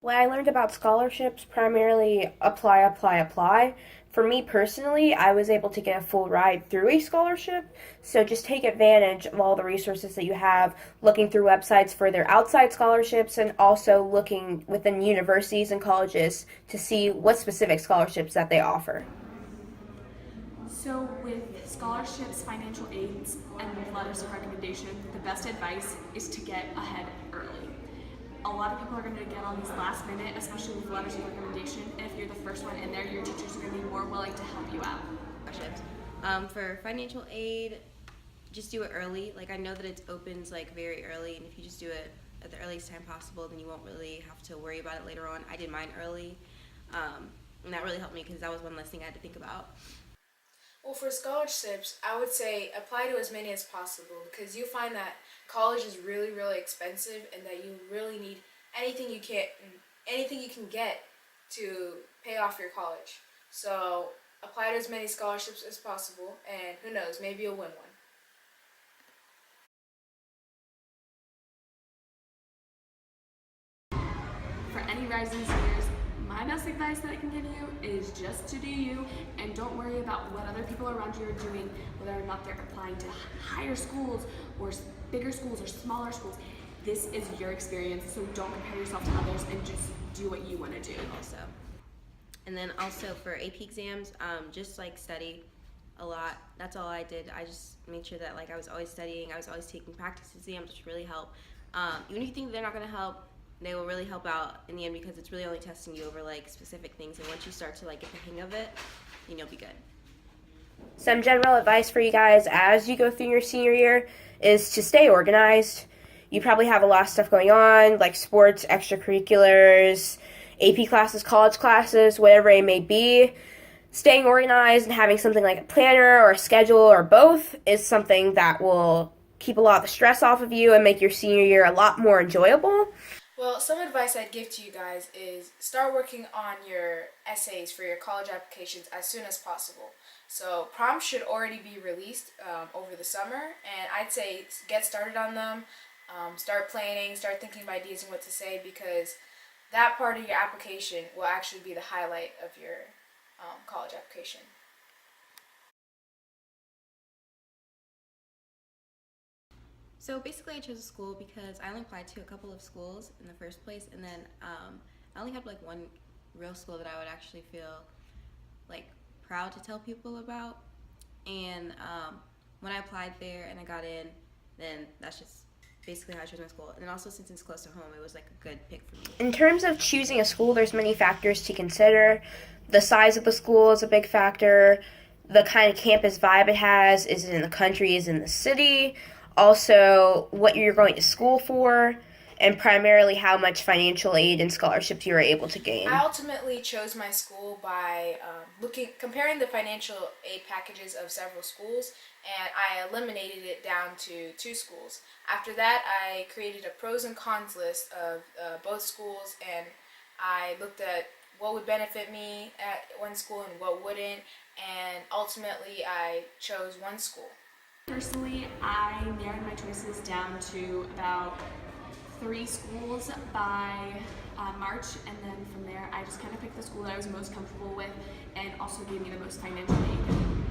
When I learned about scholarships, primarily apply, apply, apply. For me personally, I was able to get a full ride through a scholarship. So just take advantage of all the resources that you have, looking through websites for their outside scholarships and also looking within universities and colleges to see what specific scholarships that they offer. So with scholarships, financial aids, and letters of recommendation, the best advice is to get ahead early. A lot of people are going to get on these last minute, especially with letters of recommendation, and if you're the first one in there, your teachers are going to be more willing to help you out. For financial aid, just do it early. Like I know that it opens like very early, and if you just do it at the earliest time possible, then you won't really have to worry about it later on. I did mine early, and that really helped me because that was one less thing I had to think about. Well, for scholarships, I would say apply to as many as possible because you find that college is really, really expensive and that you really need anything you can get to pay off your college. So apply to as many scholarships as possible, and who knows, maybe you'll win one. For any rising seniors, my best advice that I can give you is just to do you and don't worry about what other people around you are doing, whether or not they're applying to higher schools or bigger schools or smaller schools. This is your experience, so don't compare yourself to others and just do what you want to do. Also, and then also for AP exams, just like study a lot. That's all I did. I just made sure that like I was always studying. I was always taking practice exams, which really help. Even if you think they're not going to help, they will really help out in the end because it's really only testing you over like specific things, and once you start to like get the hang of it, then you'll be good. Some general advice for you guys as you go through your senior year is to stay organized. You probably have a lot of stuff going on, like sports, extracurriculars, AP classes, college classes, whatever it may be. Staying organized and having something like a planner or a schedule or both is something that will keep a lot of the stress off of you and make your senior year a lot more enjoyable. Well, some advice I'd give to you guys is start working on your essays for your college applications as soon as possible. So prompts should already be released over the summer, and I'd say get started on them, start planning, start thinking of ideas and what to say, because that part of your application will actually be the highlight of your college application. So basically, I chose a school because I only applied to a couple of schools in the first place, and then I only had like one real school that I would actually feel like proud to tell people about. And when I applied there and I got in, then that's just basically how I chose my school. And then also since it's close to home, it was like a good pick for me. In terms of choosing a school, there's many factors to consider. The size of the school is a big factor. The kind of campus vibe it has. Is it in the country? Is it in the city? Also, what you're going to school for, and primarily how much financial aid and scholarships you are able to gain. I ultimately chose my school by comparing the financial aid packages of several schools, and I eliminated it down to two schools. After that, I created a pros and cons list of both schools, and I looked at what would benefit me at one school and what wouldn't, and ultimately I chose one school. Personally, I narrowed my choices down to about 3 schools by March, and then from there I just kind of picked the school that I was most comfortable with and also gave me the most financial aid.